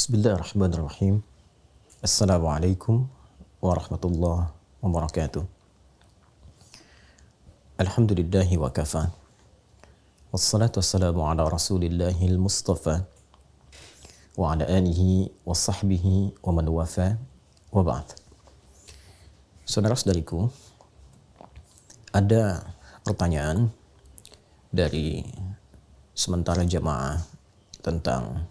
Bismillahirrahmanirrahim. Assalamualaikum warahmatullahi wabarakatuh. Alhamdulillahi wa kafa. Wassalatu wassalamu ala rasulillahil mustafa wa ala alihi wa sahbihi wa man wafa wa ba'd. Saudara-saudariku, ada pertanyaan dari sementara jamaah tentang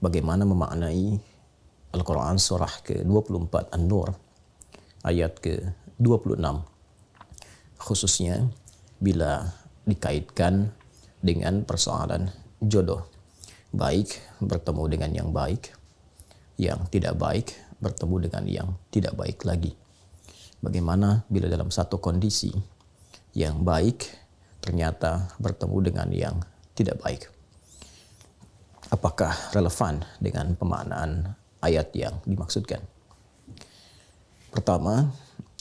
bagaimana memaknai Al-Quran surah ke-24 An-Nur ayat ke-26, khususnya bila dikaitkan dengan persoalan jodoh, baik bertemu dengan yang baik, yang tidak baik bertemu dengan yang tidak baik lagi. Bagaimana bila dalam satu kondisi yang baik ternyata bertemu dengan yang tidak baik? Apakah relevan dengan pemaknaan ayat yang dimaksudkan? Pertama,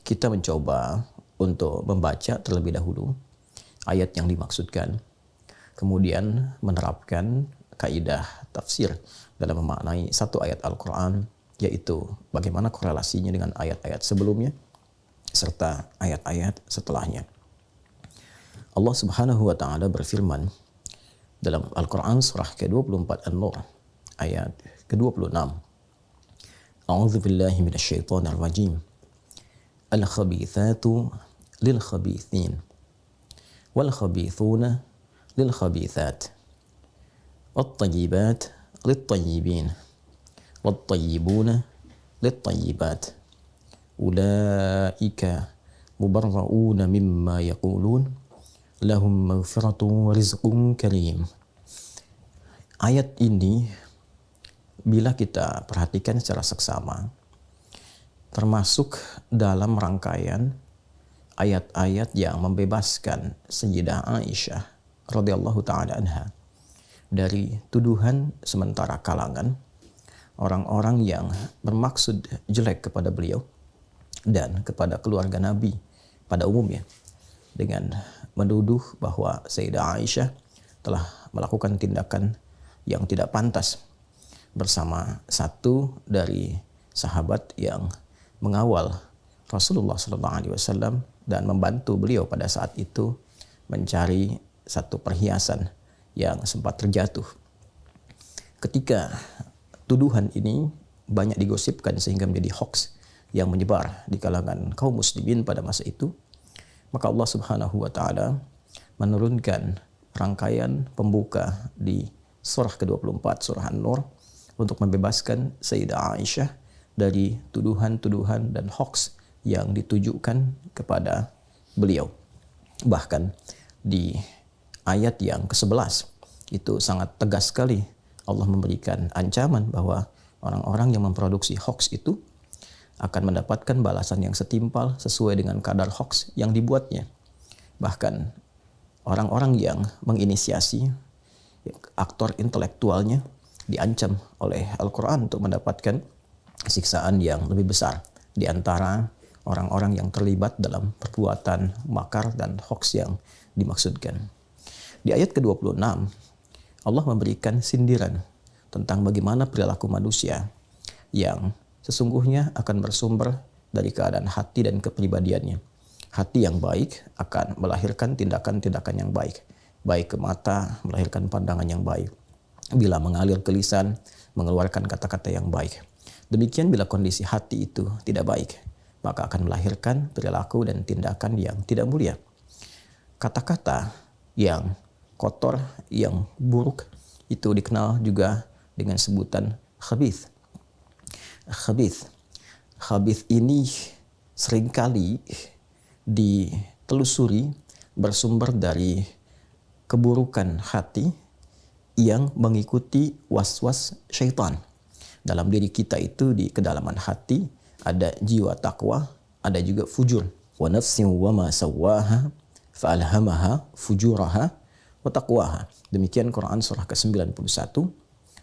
kita mencoba untuk membaca terlebih dahulu ayat yang dimaksudkan, kemudian menerapkan kaidah tafsir dalam memaknai satu ayat Al-Quran, yaitu bagaimana korelasinya dengan ayat-ayat sebelumnya serta ayat-ayat setelahnya. Allah Subhanahu wa Ta'ala berfirman dalam Al-Quran surah ke-24 An-Nur ayat ke-26. A'udzu billahi minasyaitonir rajim. Al-khabithatu lil-khabithin wal-khabithuna lil-khabithat wat-tayyibat lit-tayyibin wat-tayyibuna lit-tayyibat. Ulaika mubarra'una mimma yaqulun lahum maghfiratun wa rizqun karim. Ayat ini bila kita perhatikan secara seksama termasuk dalam rangkaian ayat-ayat yang membebaskan Sayyidah Aisyah radhiyallahu taala anha dari tuduhan sementara kalangan orang-orang yang bermaksud jelek kepada beliau dan kepada keluarga Nabi pada umumnya, dengan menuduh bahwa Sayyidah Aisyah telah melakukan tindakan yang tidak pantas bersama satu dari sahabat yang mengawal Rasulullah SAW dan membantu beliau pada saat itu mencari satu perhiasan yang sempat terjatuh. Ketika tuduhan ini banyak digosipkan sehingga menjadi hoax yang menyebar di kalangan kaum muslimin pada masa itu, maka Allah Subhanahu wa Ta'ala menurunkan rangkaian pembuka di surah ke-24 surah An-Nur untuk membebaskan Sayyidah Aisyah dari tuduhan-tuduhan dan hoax yang ditujukan kepada beliau. Bahkan di ayat yang ke-11 itu sangat tegas sekali Allah memberikan ancaman bahwa orang-orang yang memproduksi hoax itu akan mendapatkan balasan yang setimpal sesuai dengan kadar hoax yang dibuatnya. Bahkan orang-orang yang menginisiasi, aktor intelektualnya, diancam oleh Al-Quran untuk mendapatkan siksaan yang lebih besar di antara orang-orang yang terlibat dalam perbuatan makar dan hoax yang dimaksudkan. Di ayat ke-26, Allah memberikan sindiran tentang bagaimana perilaku manusia yang sesungguhnya akan bersumber dari keadaan hati dan kepribadiannya. Hati yang baik akan melahirkan tindakan-tindakan yang baik. Baik ke mata, melahirkan pandangan yang baik. Bila mengalir ke lisan, mengeluarkan kata-kata yang baik. Demikian bila kondisi hati itu tidak baik, maka akan melahirkan perilaku dan tindakan yang tidak mulia. Kata-kata yang kotor, yang buruk, itu dikenal juga dengan sebutan khabith. Khabith ini seringkali ditelusuri bersumber dari keburukan hati yang mengikuti was-was syaitan. Dalam diri kita itu di kedalaman hati ada jiwa takwa, ada juga fujur. Wa nafsin wa ma sawwaha fa alhamaha fujuraha wa taqwaha. Demikian Quran surah ke-91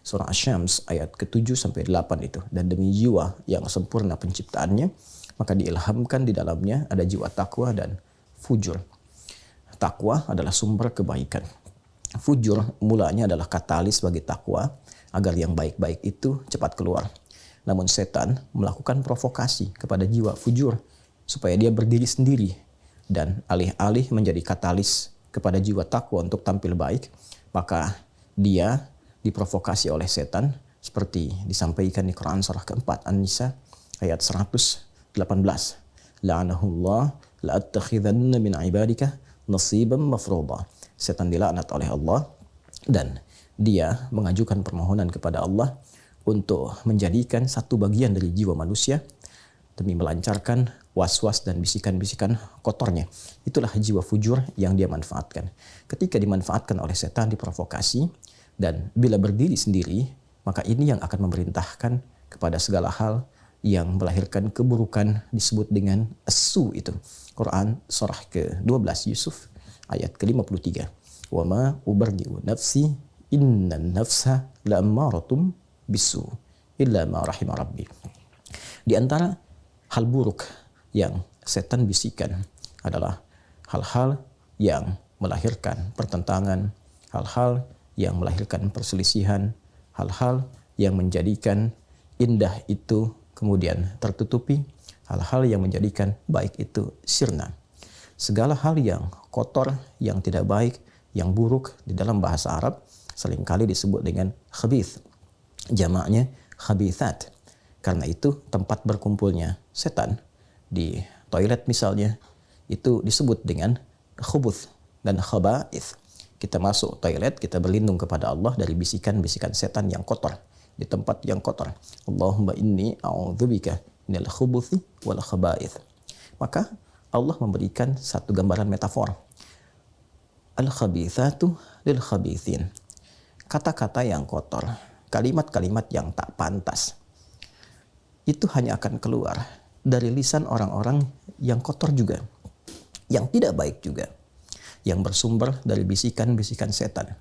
surah Asy-Syams ayat ke-7 sampai 8 itu. Dan demi jiwa yang sempurna penciptaannya, maka diilhamkan di dalamnya ada jiwa takwa dan fujur. Takwa adalah sumber kebaikan. Fujur mulanya adalah katalis bagi takwa, agar yang baik-baik itu cepat keluar. Namun setan melakukan provokasi kepada jiwa fujur supaya dia berdiri sendiri, dan alih-alih menjadi katalis kepada jiwa takwa untuk tampil baik, maka dia diprovokasi oleh setan seperti disampaikan di Quran surah keempat An-Nisa ayat 118. La'anahullah la'attakhidanna min ibadika nasiban mafruḍa. Setan dilaknat oleh Allah dan dia mengajukan permohonan kepada Allah untuk menjadikan satu bagian dari jiwa manusia demi melancarkan was-was dan bisikan-bisikan kotornya. Itulah jiwa fujur yang dia manfaatkan. Ketika dimanfaatkan oleh setan, diprovokasi, dan bila berdiri sendiri, maka ini yang akan memerintahkan kepada segala hal yang melahirkan keburukan, disebut dengan as-su itu. Quran surah ke-12 Yusuf ayat ke-53. Wa ma ubarri'u nafsi innan nafsa la'ammaratum bisu illa ma rahima rabbi. Di antara hal buruk yang setan bisikan adalah hal-hal yang melahirkan pertentangan, hal-hal yang melahirkan perselisihan, hal-hal yang menjadikan indah itu kemudian tertutupi, hal-hal yang menjadikan baik itu sirna. Segala hal yang kotor, yang tidak baik, yang buruk di dalam bahasa Arab seringkali disebut dengan khabith. Jamaknya khabithat. Karena itu tempat berkumpulnya setan di toilet misalnya itu disebut dengan khubuth dan khaba'ith. Kita masuk toilet, kita berlindung kepada Allah dari bisikan-bisikan setan yang kotor di tempat yang kotor. Allahumma inni a'udzubika minal khubuthi wal khaba'ith. Maka Allah memberikan satu gambaran metafor. Al-khabithatu lil khabithin. Kata-kata yang kotor, kalimat-kalimat yang tak pantas, itu hanya akan keluar dari lisan orang-orang yang kotor juga, yang tidak baik juga, yang bersumber dari bisikan-bisikan setan,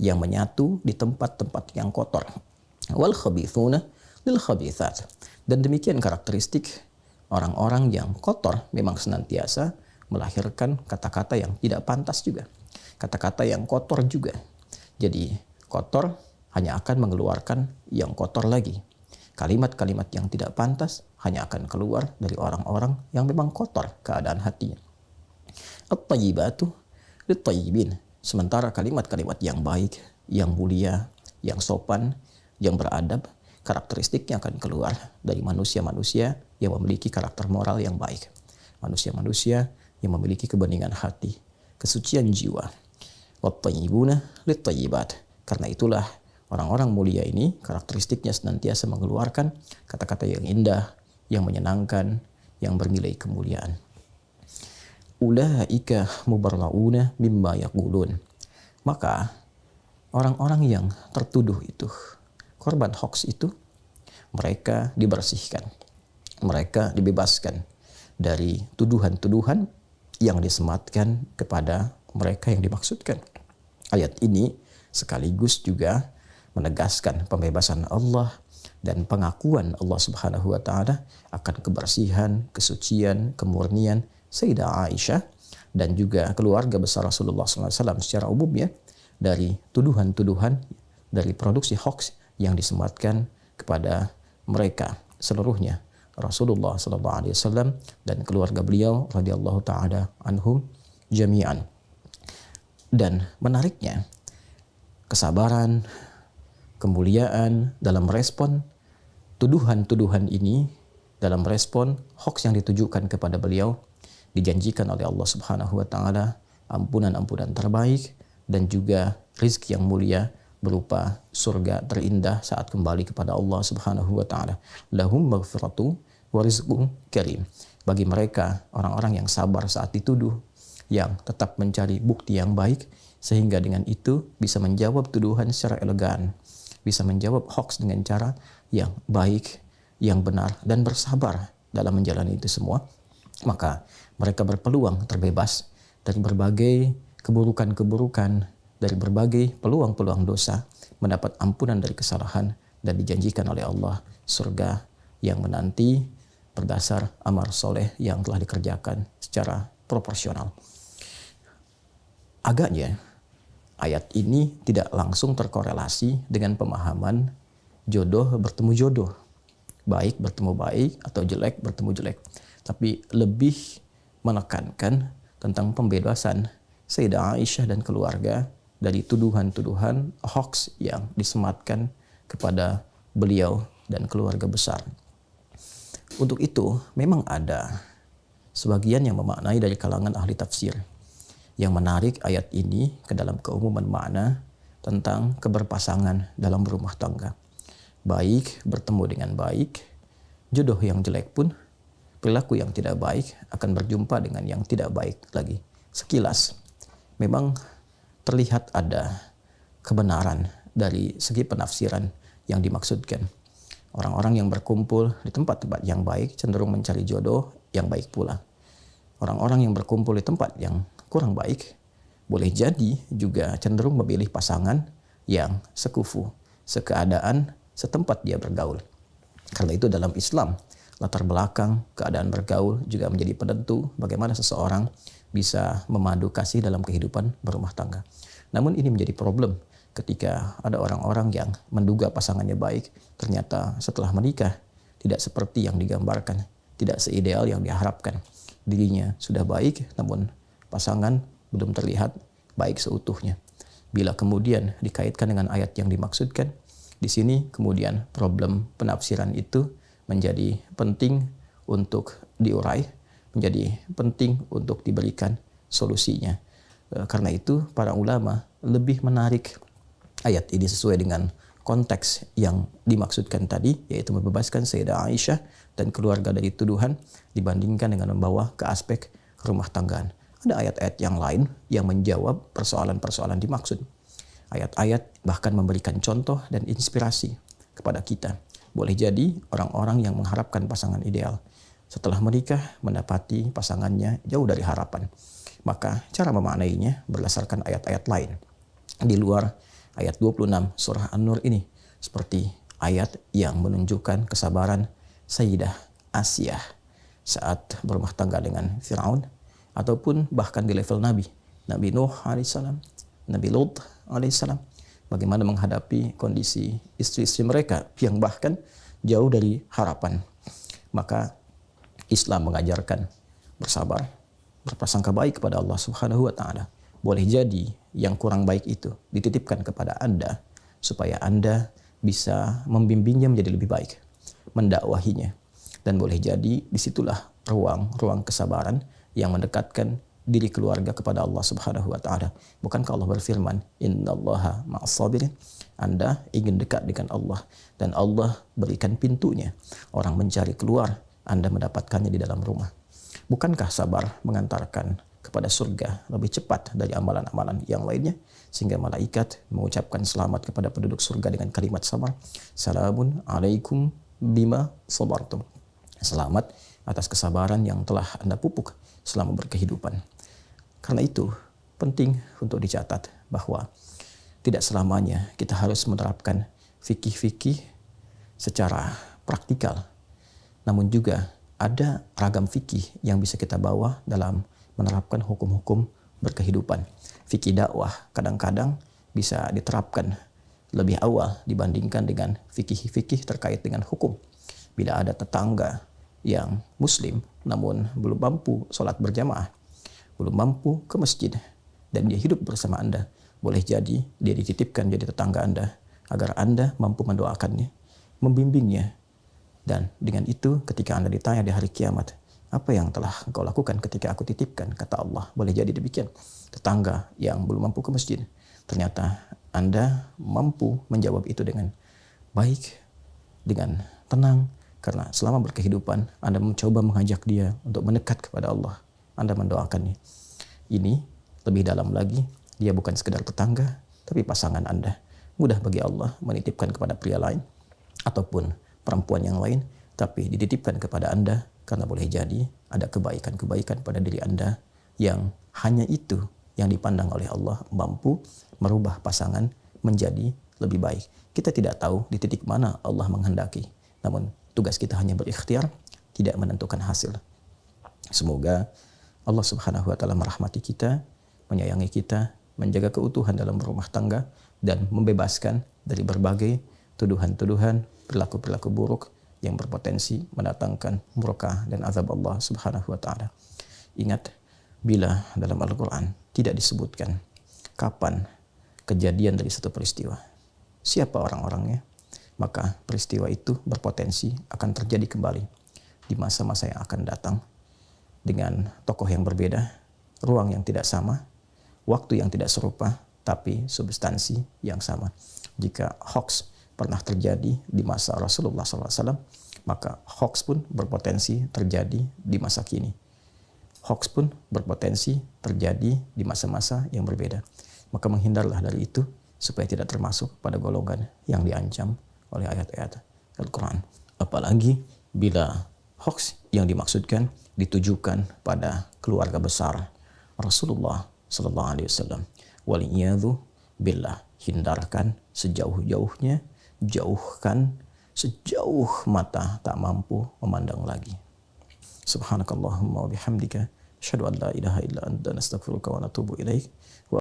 yang menyatu di tempat-tempat yang kotor. Wal khabithuna lil khabithat. Dan demikian karakteristik orang-orang yang kotor memang senantiasa melahirkan kata-kata yang tidak pantas juga, kata-kata yang kotor juga. Jadi kotor hanya akan mengeluarkan yang kotor lagi. Kalimat-kalimat yang tidak pantas hanya akan keluar dari orang-orang yang memang kotor keadaan hatinya. At-tayyibatu lit-tayyibin. Sementara kalimat-kalimat yang baik, yang mulia, yang sopan, yang beradab, karakteristiknya akan keluar dari manusia-manusia yang memiliki karakter moral yang baik. Manusia-manusia yang memiliki kebeningan hati, kesucian jiwa. Wat-tayyibuna lit-tayyibat. Karena itulah orang-orang mulia ini karakteristiknya senantiasa mengeluarkan kata-kata yang indah, yang menyenangkan, yang bernilai kemuliaan. Ulaika mubarrauna mimma yaqulun. Maka orang-orang yang tertuduh itu, korban hoax itu, mereka dibersihkan. Mereka dibebaskan dari tuduhan-tuduhan yang disematkan kepada mereka yang dimaksudkan. Ayat ini sekaligus juga menegaskan pembebasan Allah dan pengakuan Allah Subhanahu wa taala akan kebersihan, kesucian, kemurnian Sayyidah Aisyah dan juga keluarga besar Rasulullah SAW secara umum ya, dari tuduhan-tuduhan, dari produksi hoax yang disematkan kepada mereka seluruhnya, Rasulullah SAW dan keluarga beliau radhiyallahu taala anhum jami'an. Dan menariknya, kesabaran, kemuliaan dalam respon tuduhan-tuduhan ini, dalam respon hoax yang ditujukan kepada beliau, dijanjikan oleh Allah Subhanahu wa taala ampunan-ampunan terbaik dan juga rizki yang mulia berupa surga terindah saat kembali kepada Allah Subhanahu wa taala. Lahum maghfiratu wa rizqun karim. Bagi mereka orang-orang yang sabar saat dituduh, yang tetap mencari bukti yang baik, sehingga dengan itu bisa menjawab tuduhan secara elegan, bisa menjawab hoax dengan cara yang baik, yang benar, dan bersabar dalam menjalani itu semua, maka mereka berpeluang terbebas dari berbagai keburukan-keburukan, dari berbagai peluang-peluang dosa, mendapat ampunan dari kesalahan, dan dijanjikan oleh Allah surga yang menanti berdasar amal soleh yang telah dikerjakan secara proporsional. Agaknya ayat ini tidak langsung terkorelasi dengan pemahaman jodoh bertemu jodoh, baik bertemu baik atau jelek bertemu jelek, tapi lebih menekankan tentang pembebasan Sayyidah Aisyah dan keluarga dari tuduhan-tuduhan hoax yang disematkan kepada beliau dan keluarga besar. Untuk itu, memang ada sebagian yang memaknai dari kalangan ahli tafsir yang menarik ayat ini ke dalam keumuman makna tentang keberpasangan dalam rumah tangga. Baik bertemu dengan baik, jodoh yang jelek pun, perilaku yang tidak baik akan berjumpa dengan yang tidak baik lagi. Sekilas, memang terlihat ada kebenaran dari segi penafsiran yang dimaksudkan. Orang-orang yang berkumpul di tempat-tempat yang baik cenderung mencari jodoh yang baik pula. Orang-orang yang berkumpul di tempat yang kurang baik boleh jadi juga cenderung memilih pasangan yang sekufu, sekeadaan, setempat dia bergaul. Karena itu dalam Islam, latar belakang keadaan bergaul juga menjadi penentu bagaimana seseorang bisa memadu kasih dalam kehidupan berumah tangga. Namun ini menjadi problem ketika ada orang-orang yang menduga pasangannya baik, ternyata setelah menikah tidak seperti yang digambarkan, tidak seideal yang diharapkan. Dirinya sudah baik, namun pasangan belum terlihat baik seutuhnya. Bila kemudian dikaitkan dengan ayat yang dimaksudkan, di sini kemudian problem penafsiran itu menjadi penting untuk diurai, menjadi penting untuk diberikan solusinya. Karena itu para ulama lebih menarik ayat ini sesuai dengan konteks yang dimaksudkan tadi, yaitu membebaskan Sayyidah Aisyah dan keluarga dari tuduhan dibandingkan dengan membawa ke aspek rumah tanggaan. Ada ayat-ayat yang lain yang menjawab persoalan-persoalan dimaksud. Ayat-ayat bahkan memberikan contoh dan inspirasi kepada kita. Boleh jadi orang-orang yang mengharapkan pasangan ideal setelah menikah mendapati pasangannya jauh dari harapan. Maka cara memaknainya berdasarkan ayat-ayat lain di luar ayat 26 surah An-Nur ini, seperti ayat yang menunjukkan kesabaran Sayyidah Asiyah saat berumah tangga dengan Fir'aun, ataupun bahkan di level Nabi Nuh alaihissalam, Nabi Lut alaihissalam, bagaimana menghadapi kondisi istri-istri mereka yang bahkan jauh dari harapan. Maka Islam mengajarkan bersabar, berprasangka baik kepada Allah Subhanahu wa taala. Boleh jadi yang kurang baik itu dititipkan kepada Anda supaya Anda bisa membimbingnya menjadi lebih baik, mendakwahinya. Dan boleh jadi disitulah ruang kesabaran yang mendekatkan diri keluarga kepada Allah Subhanahu wa taala. Bukankah Allah berfirman, "Innallaha ma'as-sabirin"? Anda ingin dekat dengan Allah dan Allah berikan pintunya. Orang mencari keluar, Anda mendapatkannya di dalam rumah. Bukankah sabar mengantarkan kepada surga lebih cepat dari amalan-amalan yang lainnya, sehingga malaikat mengucapkan selamat kepada penduduk surga dengan kalimat sabar, "Salamun alaikum bima sabartum." Selamat atas kesabaran yang telah Anda pupuk selama berkehidupan. Karena itu penting untuk dicatat bahwa tidak selamanya kita harus menerapkan fikih-fikih secara praktikal, namun juga ada ragam fikih yang bisa kita bawa dalam menerapkan hukum-hukum berkehidupan. Fikih dakwah kadang-kadang bisa diterapkan lebih awal dibandingkan dengan fikih-fikih terkait dengan hukum. Bila ada tetangga yang muslim namun belum mampu sholat berjamaah, belum mampu ke masjid, dan dia hidup bersama Anda, boleh jadi dia dititipkan jadi tetangga Anda agar Anda mampu mendoakannya, membimbingnya. Dan dengan itu ketika Anda ditanya di hari kiamat, apa yang telah engkau lakukan ketika aku titipkan? Kata Allah, boleh jadi demikian. Tetangga yang belum mampu ke masjid, ternyata Anda mampu menjawab itu dengan baik, dengan tenang, karena selama berkehidupan Anda mencoba mengajak dia untuk mendekat kepada Allah. Anda mendoakannya. Ini lebih dalam lagi, dia bukan sekedar tetangga, tapi pasangan Anda. Mudah bagi Allah menitipkan kepada pria lain ataupun perempuan yang lain, tapi dititipkan kepada Anda karena boleh jadi ada kebaikan-kebaikan pada diri Anda yang hanya itu yang dipandang oleh Allah mampu merubah pasangan menjadi lebih baik. Kita tidak tahu di titik mana Allah menghendaki, namun tugas kita hanya berikhtiar, tidak menentukan hasil. Semoga Allah Subhanahu wa taala merahmati kita, menyayangi kita, menjaga keutuhan dalam rumah tangga, dan membebaskan dari berbagai tuduhan-tuduhan, perilaku-perilaku buruk yang berpotensi mendatangkan murka dan azab Allah Subhanahu wa taala. Ingat, bila dalam Al-Qur'an tidak disebutkan kapan kejadian dari satu peristiwa, siapa orang-orangnya, maka peristiwa itu berpotensi akan terjadi kembali di masa-masa yang akan datang dengan tokoh yang berbeda, ruang yang tidak sama, waktu yang tidak serupa, tapi substansi yang sama. Jika hoax pernah terjadi di masa Rasulullah SAW, maka hoax pun berpotensi terjadi di masa kini. Hoax pun berpotensi terjadi di masa-masa yang berbeda. Maka menghindarlah dari itu supaya tidak termasuk pada golongan yang diancam oleh ayat-ayat Al-Quran. Apalagi bila hoax yang dimaksudkan ditujukan pada keluarga besar Rasulullah SAW. Waliyadzu billah, hindarkan sejauh-jauhnya, jauhkan sejauh mata tak mampu memandang lagi. Subhanakallahumma wa bihamdika, asyhadu an la ilaha illa anta, nastaghfiruka wa natubu ilaik.